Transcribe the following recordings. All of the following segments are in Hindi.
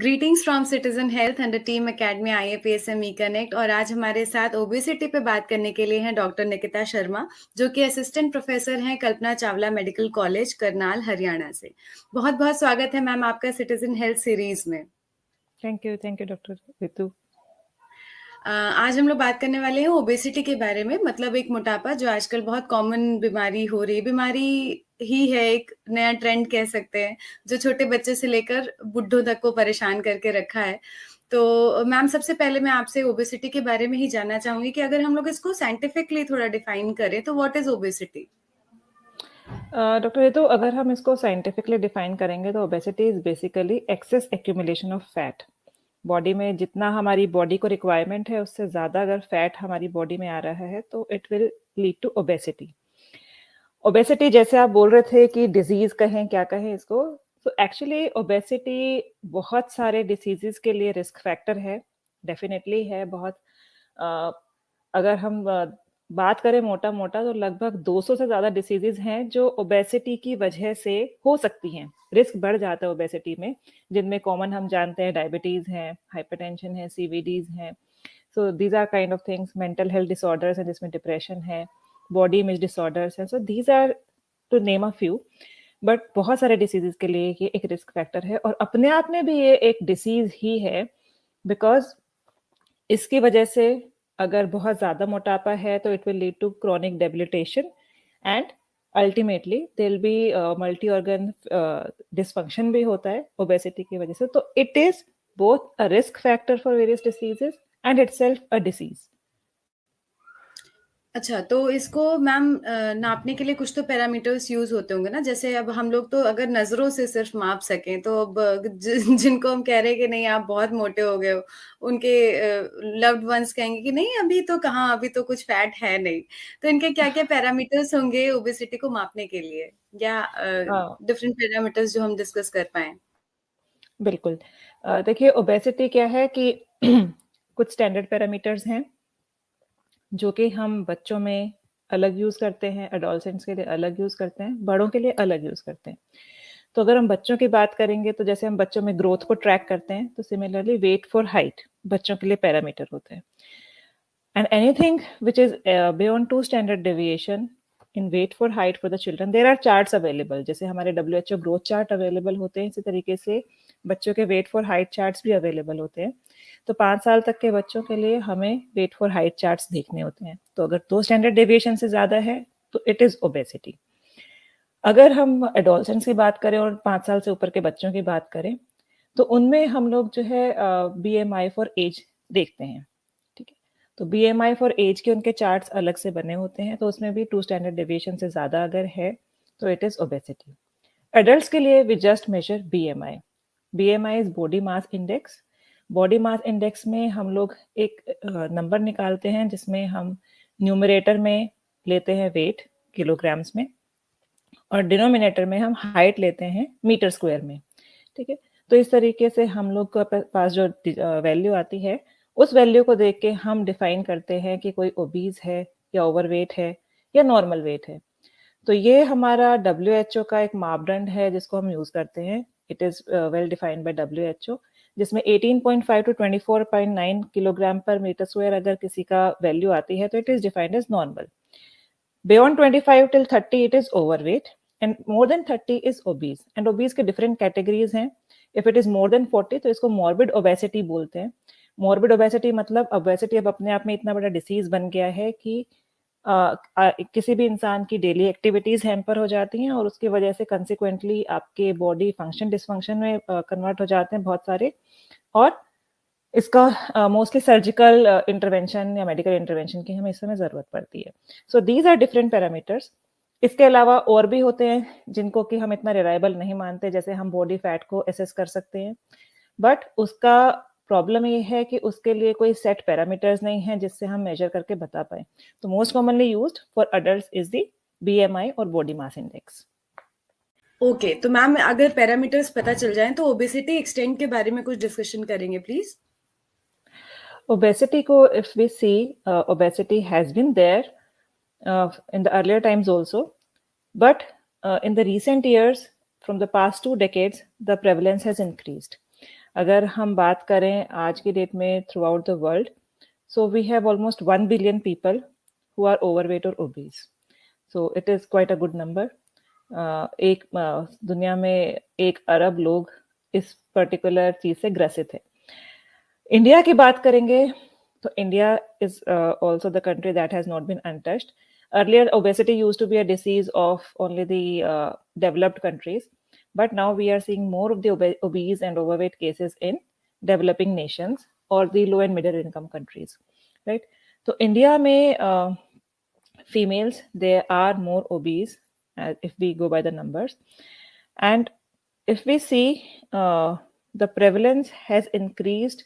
Greetings from citizen health and team academy IAPSM connect. और आज हमारे साथ ओबेसिटी पे बात करने के लिए हैं डॉक्टर निकिता शर्मा, जो कि असिस्टेंट प्रोफेसर हैं कल्पना चावला मेडिकल कॉलेज करनाल हरियाणा से। बहुत बहुत स्वागत है मैम आपका सिटीजन हेल्थ सीरीज में। Thank you doctor Ritu. आज हम लोग बात करने वाले हैं ओबेसिटी के बारे में, मतलब एक मोटापा जो आजकल बहुत कॉमन बीमारी हो रही है, बीमारी ही है, एक नया ट्रेंड कह सकते हैं, जो छोटे बच्चे से लेकर बुढ़ों तक को परेशान करके रखा है। तो मैम, सबसे पहले मैं आपसे ओबेसिटी के बारे में ही जानना चाहूंगी कि अगर हम लोग इसको साइंटिफिकली थोड़ा डिफाइन करें तो what is obesity? Doctor Ritu, अगर हम इसको साइंटिफिकली डिफाइन करेंगे तो obesity is basically excess accumulation of fat. Body में जितना हमारी बॉडी को रिक्वायरमेंट है उससे ज़्यादा अगर फैट हमारी बॉडी में आ रहा है तो it will lead to obesity. Obesity जैसे आप बोल रहे थे कि डिजीज कहें क्या कहें इसको, तो एक्चुअली ओबेसिटी बहुत सारे डिसीजेस के लिए रिस्क फैक्टर है, डेफिनेटली है बहुत। अगर हम बात करें मोटा मोटा तो लगभग 200 से ज़्यादा डिसीजेज हैं जो ओबेसिटी की वजह से हो सकती हैं। रिस्क बढ़ जाता है ओबेसिटी में, जिनमें कॉमन हम जानते हैं डायबिटीज़ हैं, हाइपरटेंशन है, CVDs हैं। So these are kind of things. Mental health disorders हैं जिसमें डिप्रेशन है, बॉडी इमेज डिसऑर्डर्स हैं। So these are to name a few. But बहुत सारे डिसीजेज के लिए ये एक रिस्क फैक्टर है और अपने आप में भी ये एक डिसीज ही है, बिकॉज इसकी वजह से अगर बहुत ज़्यादा मोटापा है तो it will lead to chronic debilitation and ultimately there will be multi organ dysfunction भी होता है ओबेसिटी की वजह से। तो it is both a risk factor for various diseases and itself a disease. अच्छा, तो इसको मैम नापने के लिए कुछ तो पैरामीटर्स यूज होते होंगे ना, जैसे अब हम लोग तो अगर नजरों से सिर्फ माप सकें तो अब जिनको हम कह रहे हैं कि नहीं आप बहुत मोटे हो गए हो, उनके लव्ड वंस कहेंगे कि नहीं अभी तो कहाँ, अभी तो कुछ फैट है नहीं। तो इनके क्या क्या पैरामीटर्स होंगे ओबेसिटी को मापने के लिए, या डिफरेंट पैरामीटर्स जो हम डिस्कस कर पाए? बिल्कुल। देखिए, ओबेसिटी क्या है कि कुछ स्टैंडर्ड पैरामीटर्स हैं जो कि हम बच्चों में अलग यूज़ करते हैं, एडोलसेंट्स के लिए अलग यूज़ करते हैं, बड़ों के लिए अलग यूज़ करते हैं। तो अगर हम बच्चों की बात करेंगे तो जैसे हम बच्चों में ग्रोथ को ट्रैक करते हैं, तो सिमिलरली वेट फॉर हाइट बच्चों के लिए पैरामीटर होते हैं। And anything which is beyond 2 standard deviation in weight for height for the children, there are charts available. जैसे हमारे WHO ग्रोथ चार्ट अवेलेबल होते हैं, इसी तरीके से बच्चों के वेट फॉर हाइट चार्ट्स भी अवेलेबल होते हैं। तो 5 साल तक के बच्चों के लिए हमें वेट फॉर हाइट चार्ट्स देखने होते हैं। तो अगर 2 स्टैंडर्ड डेविएशन से ज़्यादा है तो इट इज़ ओबेसिटी। अगर हम एडोलसेंट्स की बात करें और 5 साल से ऊपर के बच्चों की बात करें, तो उनमें हम लोग जो है BMI फॉर एज देखते हैं। ठीक है, तो BMI फॉर एज के उनके चार्ट्स अलग से बने होते हैं, तो उसमें भी 2 स्टैंडर्ड डेविएशन से ज़्यादा अगर है तो इट इज़ ओबेसिटी। एडल्ट्स के लिए we just measure BMI। BMI is body mass index. Body mass index में हम लोग एक नंबर निकालते हैं जिसमें हम न्यूमरेटर में लेते हैं वेट किलोग्राम्स में और डिनोमिनेटर में हम हाइट लेते हैं मीटर स्क्वायर में। ठीक है, तो इस तरीके से हम लोग के पास जो वैल्यू आती है उस वैल्यू को देख के हम डिफाइन करते हैं कि कोई ओबीज है या ओवरवेट है या नॉर्मल वेट है। तो ये हमारा WHO का एक मापदंड है जिसको हम यूज करते हैं। It is well defined by WHO, जिसमें 18.5 to 24.9 kilogram per metre square अगर किसी का वैल्यू आती है तो it is defined as normal. Beyond 25 till 30 it is overweight and more than 30 is obese, and obese के different categories हैं। If it is more than 40 तो इसको morbid obesity बोलते हैं। morbid obesity मतलब obesity अब अपने आप में इतना बड़ा डिसीज बन गया है कि किसी भी इंसान की डेली एक्टिविटीज हैम्पर हो जाती हैं और उसकी वजह से कंसिक्वेंटली आपके बॉडी फंक्शन डिसफंक्शन में कन्वर्ट हो जाते हैं बहुत सारे, और इसका मोस्टली सर्जिकल इंटरवेंशन या मेडिकल इंटरवेंशन की हमें इस समय ज़रूरत पड़ती है। So these are different parameters. इसके अलावा और भी होते हैं जिनको कि हम इतना रिलायबल नहीं मानते, जैसे हम बॉडी फैट को असेस कर सकते हैं, बट उसका प्रॉब्लम ये है कि उसके लिए कोई सेट पैरामीटर्स नहीं है जिससे हम मेजर करके बता पाए। तो most commonly used for adults is the BMI और बॉडी मास इंडेक्स। ओके, तो मैम अगर पैरामीटर्स पता चल जाएं तो ओबेसिटी एक्सटेंड के बारे में कुछ डिस्कशन करेंगे please. Obesity ko, if we see, obesity has been there in the earlier times also, but in the recent years, from the past 2 decades, the prevalence has increased. अगर हम बात करें आज की डेट में through out the world, so we have almost 1 billion people who are overweight or obese. So it is quite a good number. दुनिया में 1 अरब लोग इस पर्टिकुलर चीज से ग्रसित है. इंडिया की बात करेंगे तो India is also the country that has not been untouched. Earlier, obesity used to be a disease of only the developed countries, but now we are seeing more of the obese and overweight cases in developing nations or the low and middle income countries, right? So India में females, they are more obese if we go by the numbers, and if we see the prevalence has increased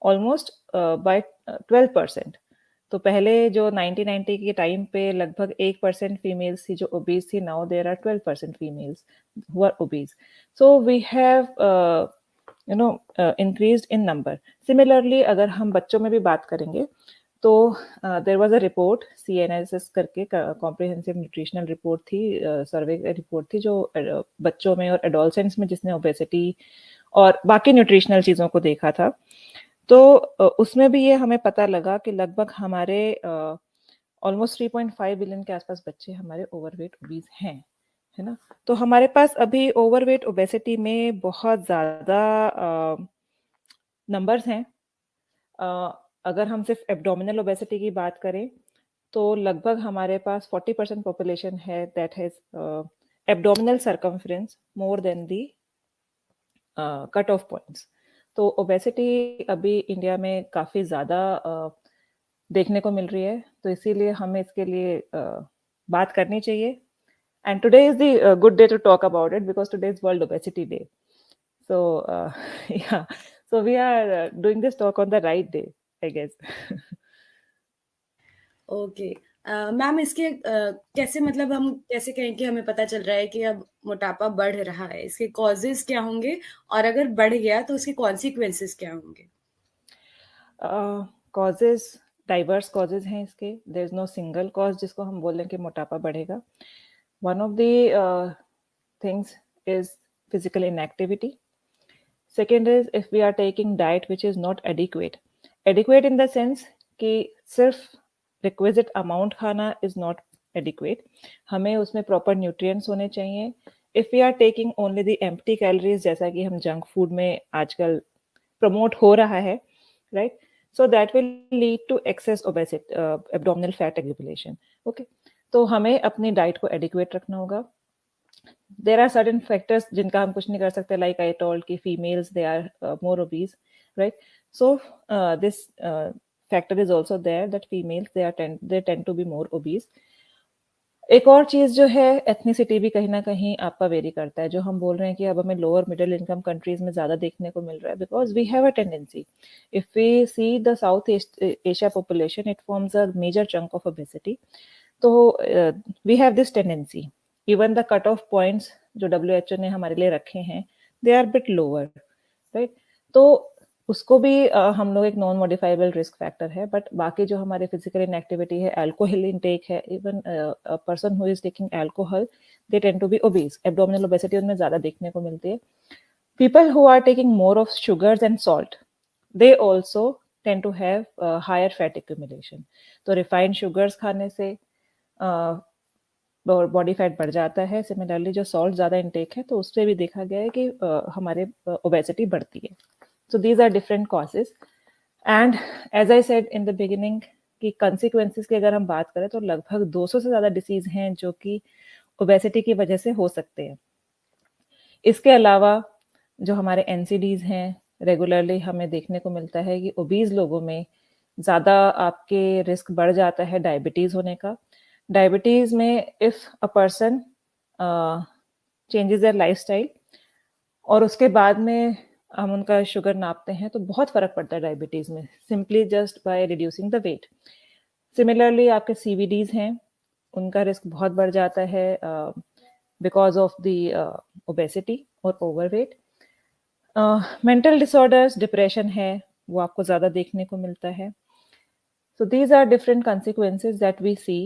almost by 12%. तो पहले जो 1990 के टाइम पे लगभग 1% फीमेल्स थी जो ओबीज थी, now there are 12% females who are obese. So we have increased in number. Similarly, अगर हम बच्चों में भी बात करेंगे तो there was a report, CNSS करके कॉम्प्रिहेंसिव न्यूट्रिशनल रिपोर्ट थी, सर्वे रिपोर्ट थी जो बच्चों में और एडोलसेंट्स में जिसने ओबेसिटी और बाकी न्यूट्रिशनल चीज़ों को देखा था. तो उसमें भी ये हमें पता लगा कि लगभग हमारे ऑलमोस्ट 3.5 बिलियन के आसपास बच्चे हमारे ओवरवेट ओबीज हैं, है ना. तो हमारे पास अभी ओवरवेट ओबेसिटी में बहुत ज़्यादा नंबर्स हैं. अगर हम सिर्फ एब्डोमिनल ओबेसिटी की बात करें तो लगभग हमारे पास 40% पॉपुलेशन है that has abdominal circumference more than the cut off points. तो ओबेसिटी अभी इंडिया में काफ़ी ज़्यादा देखने को मिल रही है, तो इसीलिए हमें इसके लिए बात करनी चाहिए. And today is the good day to talk about it because today is world obesity day. So ya, so we are doing this talk on the right day, I guess. Okay. Ma'am इसके कैसे, मतलब हम कैसे कहें कि हमें पता चल रहा है कि अब मोटापा बढ़ रहा है? इसके कॉजेस क्या होंगे और अगर बढ़ गया तो उसके कॉन्सिक्वेंसेस क्या होंगे? कॉजेस डाइवर्स कॉजेज हैं इसके. There is no single cause जिसको हम बोलें कि मोटापा बढ़ेगा. One of the things is physical inactivity. Second is if we are taking diet which is not adequate. Adequate in the sense कि सिर्फ requisite amount खाना is not adequate. हमें उसमें proper nutrients होने चाहिए. If we are taking only the empty calories जैसा कि हम junk food में आजकल promote हो रहा है, right? So that will lead to excess obesity, abdominal fat accumulation. Okay. तो हमें अपनी diet को adequate रखना होगा. There are certain factors जिनका हम कुछ नहीं कर सकते, like I told कि females they are more obese, right? So this factor is also there that females they tend to be more obese. एक और चीज जो है, एथनिसिटी भी कहीं ना कहीं आपका वेरी करता है. जो हम बोल रहे हैं कि अब हमें लोअर मिडिल इनकम कंट्रीज में ज्यादा देखने को मिल रहा है because we have a tendency, if we see the South Asia population it forms a major chunk of obesity. तो we have this tendency. Even the cut off points जो WHO ने हमारे लिए रखे हैं they are bit lower, right. तो उसको भी हम लोग एक नॉन मॉडिफाइबल रिस्क फैक्टर है. बट बाकी जो हमारे फिजिकल इनएक्टिविटी है, अल्कोहल इनटेक है, even person who is taking alcohol they tend to be obese. Abdominal obesity उनमें ज्यादा देखने को मिलती है. People who are taking more of sugars and salt they also tend to have higher fat accumulation. तो रिफाइंड शुगर्स खाने से बॉडी फैट बढ़ जाता है. सिमिलरली जो सॉल्ट ज़्यादा इंटेक है तो उससे भी देखा गया है कि हमारे ओबेसिटी बढ़ती है. So these are different causes. And as I said in the beginning कि कंसिक्वेंसेस की अगर हम बात करें तो लगभग 200 से ज़्यादा डिसीज हैं जो कि ओबेसिटी की वजह से हो सकते हैं. इसके अलावा जो हमारे NCDs हैं, रेगुलरली हमें देखने को मिलता है कि ओबीज लोगों में ज़्यादा आपके रिस्क बढ़ जाता है डायबिटीज़ होने का. डायबिटीज में if a person changes there lifestyle और उसके बाद में हम उनका शुगर नापते हैं तो बहुत फर्क पड़ता है डायबिटीज में, simply just by reducing the weight. Similarly आपके CVDs हैं, उनका रिस्क बहुत बढ़ जाता है बिकॉज ऑफ द ओबेसिटी और ओवरवेट. मेंटल डिसऑर्डर्स, डिप्रेशन है, वो आपको ज़्यादा देखने को मिलता है. So these are different consequences that we see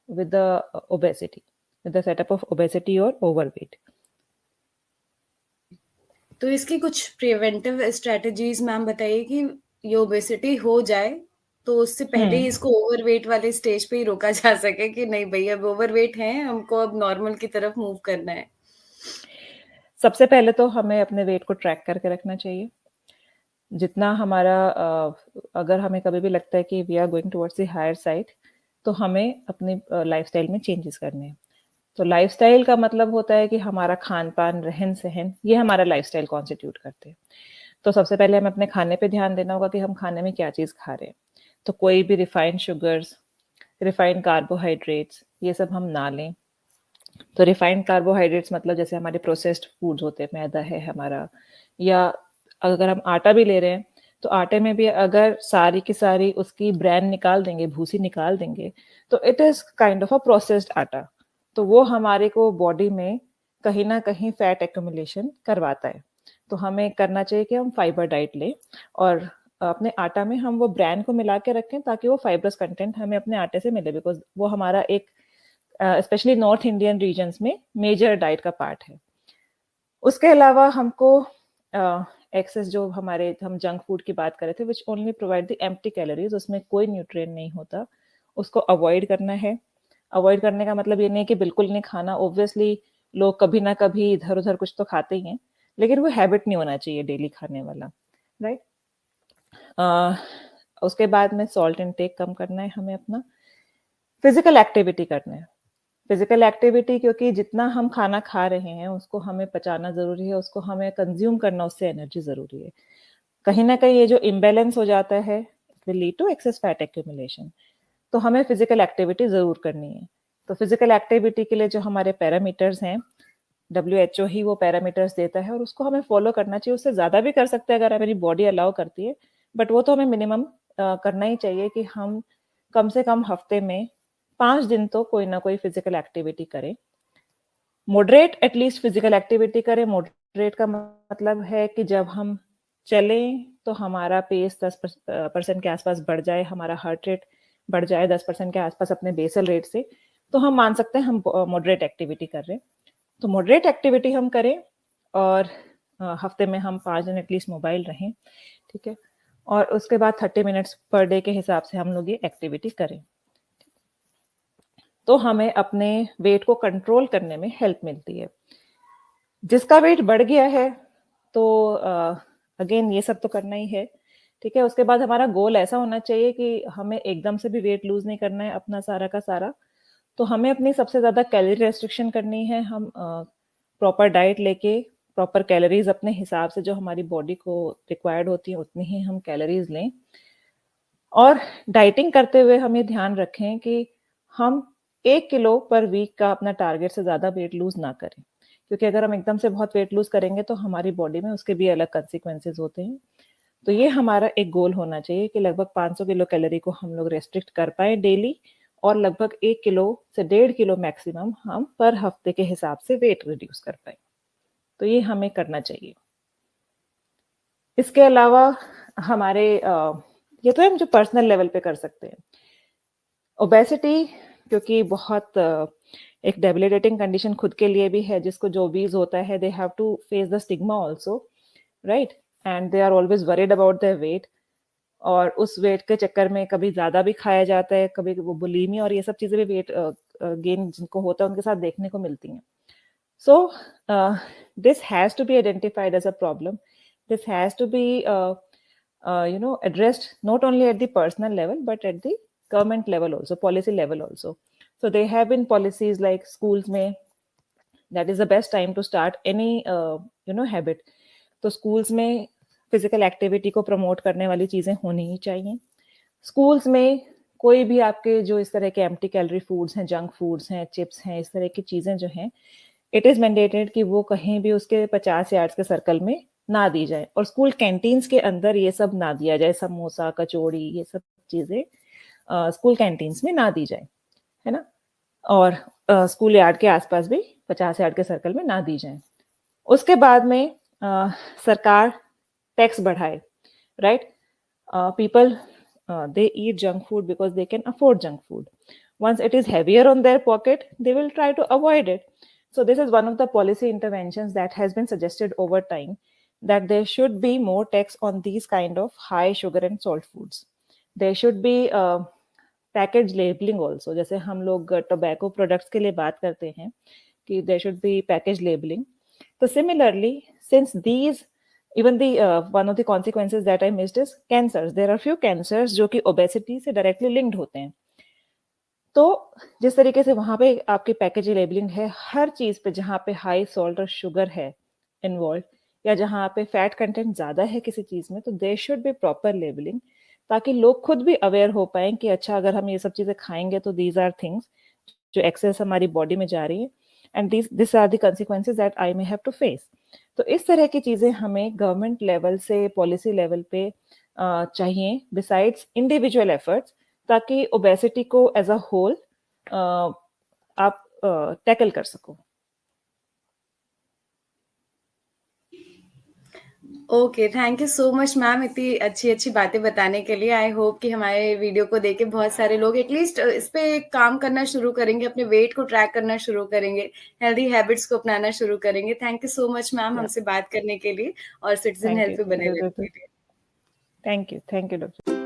with the obesity, with the setup of obesity or overweight. तो इसकी कुछ प्रिवेंटिव स्ट्रेटजीज मैम बताइए कि ये ओबेसिटी हो जाए तो उससे पहले ही इसको ओवरवेट वाले स्टेज पे ही रोका जा सके कि नहीं भई अब ओवरवेट हैं, हमको अब नॉर्मल की तरफ मूव करना है। सबसे पहले तो हमें अपने वेट को ट्रैक करके रखना चाहिए। जितना हमारा अगर हमें कभी भी लगता है कि we are going towards the higher side, तो हमें अपनी लाइफस्टाइल में चेंजेस करने हैं। तो लाइफस्टाइल का मतलब होता है कि हमारा खान-पान, रहन-सहन, ये हमारा लाइफस्टाइल कॉन्स्टिट्यूट करते हैं। तो सबसे पहले हमें अपने खाने पे ध्यान देना होगा कि हम खाने में क्या चीज़ खा रहे हैं। तो कोई भी रिफाइंड शुगर्स, रिफाइंड कार्बोहाइड्रेट्स, ये सब हम ना लें। तो रिफाइंड कार्बोहाइड्रेट्स मतलब जैसे हमारे प्रोसेस्ड फूड्स होते हैं, मैदा है हमारा, या अगर हम आटा भी ले रहे हैं, तो आटे में भी अगर सारी की सारी उसकी ब्रैन निकाल देंगे, भूसी निकाल देंगे, तो it is kind of a processed आटा। तो वो हमारे को बॉडी में कहीं न कहीं फैट एक्युमुलेशन करवाता है। तो हमें करना चाहिए कि हम फाइबर डाइट लें और अपने आटा में हम वो ब्रैन को मिला के रखें ताकि वो फाइब्रस कंटेंट हमें अपने आटे से मिले, बिकॉज़ वो हमारा एक स्पेशली नॉर्थ इंडियन रीजन्स में मेजर डाइट का पार्ट है। उसके अलावा हमको एक्सेस जो हमारे हम जंक फूड की बात कर रहे थे which only provide the empty calories, उसमें कोई न्यूट्रिएंट नहीं होता, उसको अवॉइड करना है। अवॉइड करने का मतलब ये नहीं कि बिल्कुल नहीं खाना, ऑब्वियसली लोग कभी ना कभी इधर-उधर कुछ तो खाते ही हैं, लेकिन वो हैबिट नहीं होना चाहिए डेली खाने वाला, राइट? उसके बाद में सॉल्ट इनटेक कम करना है हमें अपना। फिज़िकल एक्टिविटी करना है। फिज़िकल एक्टिविटी क्योंकि जितना हम खाना खा रहे हैं, उसको हमें पचाना ज़रूरी है, उसको हमें कंज़्यूम करना, उससे एनर्जी ज़रूरी है। कहीं न कहीं ये जो इम्बैलेंस हो जाता है, it will lead to excess fat accumulation. तो हमें फिज़िकल एक्टिविटी ज़रूर करनी है। तो फिज़िकल एक्टिविटी के लिए जो हमारे पैरामीटर्स हैं, डब्ल्यूएचओ ही वो पैरामीटर्स देता है और उसको हमें फ़ॉलो करना चाहिए। उससे ज़्यादा भी कर सकते हैं अगर हमारी बॉडी अलाउ करती है, बट वो तो हमें मिनिमम करना ही चाहिए कि हम कम से कम हफ़्ते में 5 दिन तो कोई ना कोई फिज़िकल एक्टिविटी करें। मॉडरेट एटलीस्ट फिज़िकल एक्टिविटी करें। मॉडरेट का मतलब है कि जब हम चलें तो हमारा पेस 10% के आसपास बढ़ जाए, हमारा हार्ट रेट बढ़ जाए 10% के आसपास अपने बेसल रेट से, तो हम मान सकते हैं हम मॉडरेट एक्टिविटी कर रहे हैं। तो मॉडरेट एक्टिविटी हम करें और हफ्ते में हम 5 दिन एटलीस्ट मोबाइल रहें, ठीक है? और उसके बाद 30 मिनट्स पर डे के हिसाब से हम लोग ये एक्टिविटी करें। तो हमें अपने वेट को कंट्रोल करने में हेल्प मिलती है। जिसका वेट बढ़ गया है तो अगेन ये सब तो करना ही है, ठीक है? उसके बाद हमारा गोल ऐसा होना चाहिए कि हमें एकदम से भी वेट लूज़ नहीं करना है अपना सारा का सारा। तो हमें अपनी सबसे ज़्यादा कैलोरी रेस्ट्रिक्शन करनी है। हम प्रॉपर डाइट लेके, प्रॉपर कैलोरीज़ अपने हिसाब से जो हमारी बॉडी को रिक्वायर्ड होती है उतनी ही हम कैलोरीज़ लें। और डाइटिंग करते हुए हम ये ध्यान रखें कि हम 1 किलो पर वीक का अपना टारगेट से ज़्यादा वेट लूज़ ना करें। क्योंकि अगर हम एकदम से बहुत वेट लूज़ करेंगे तो हमारी बॉडी में उसके भी अलग कॉन्सिक्वेंसेज़ होते हैं। तो ये हमारा एक गोल होना चाहिए कि लगभग 500 किलो कैलोरी को हम लोग रेस्ट्रिक्ट कर पाएँ डेली और लगभग 1 किलो से 1.5 किलो मैक्सिमम हम पर हफ्ते के हिसाब से वेट रिड्यूस कर पाएँ। तो ये हमें करना चाहिए। इसके अलावा हमारे ये तो हम जो पर्सनल लेवल पे कर सकते हैं। ओबेसिटी क्योंकि बहुत एक डेबिलिटेटिंग कंडीशन खुद के लिए भी है, जिसको जो ओबीज़ होता है they have to face the stigma also, right? And they are always worried about their weight और उस वेट के चक्कर में कभी ज़्यादा भी खाया जाता है, कभी वो बुलिमी और ये सब चीज़ें भी वेट गेन जिनको होता है उनके साथ देखने को मिलती हैं। So, this has to be identified as a problem. This has to be, addressed not only at the personal level, but at the government level also, policy level also. So, there have been policies like schools may, that is the best time to start any, habit. तो schools में physical activity को promote करने वाली चीज़ें होनी ही चाहिए। schools में कोई भी आपके जो इस तरह के एम्प्टी कैलोरी फूड्स हैं, जंक फूड्स हैं, चिप्स हैं, इस तरह की चीज़ें जो हैं, इट इज़ मैंडेटेड कि वो कहीं भी उसके 50 यार्ड्स के सर्कल में ना दी जाए और स्कूल कैंटीन्स के अंदर ये सब ना दिया जाए, समोसा, कचौड़ी, ये सब चीज़ें स्कूल कैंटीन्स में ना दी जाए, है ना? और स्कूल यार्ड के आसपास भी 50 यार्ड के सर्कल में ना दी जाए। उसके बाद में सरकार टैक्स बढ़ाए, right? People they eat junk food because they can afford junk food. Once it is heavier on their pocket, they will try to avoid it. So this is one of the policy interventions that has been suggested over time that there should be more tax on these kind of high sugar and salt foods. There should be package labeling also. जैसे हम लोग tobacco products के लिए बात करते हैं कि there should be package labeling. So similarly, since these even the one of the consequences that I missed is cancers. There are few cancers जो कि obesity से directly linked होते हैं. तो जिस तरीके से वहां पे आपकी पैकेज लेबलिंग है, हर चीज पे जहाँ पे हाई सॉल्ट और शुगर है इन्वॉल्व, या जहाँ पे फैट कंटेंट ज्यादा है किसी चीज में, तो there should be proper labelling, ताकि लोग खुद भी अवेयर हो पाए कि अच्छा अगर हम ये सब चीजें खाएंगे तो दीज आर थिंग्स जो एक्सेस हमारी बॉडी में जा रही है, and this are the consequences that I may have to face. तो इस तरह की चीजें हमें गवर्नमेंट लेवल से पॉलिसी लेवल पे चाहिए, बिसाइड्स इंडिविजुअल एफर्ट्स, ताकि ओबेसिटी को एज अ होल आप टैकल कर सको. Okay, thank you so much ma'am इतनी अच्छी अच्छी बातें बताने के लिए. आई होप कि हमारे वीडियो को देख के बहुत सारे लोग एटलीस्ट इस पे काम करना शुरू करेंगे, अपने वेट को ट्रैक करना शुरू करेंगे, हेल्दी हैबिट्स को अपनाना शुरू करेंगे. Thank you so much ma'am हमसे बात करने के लिए और सिटीजन थैंक हेल्थ यू पे बने रहने के लिए. Thank you doctor.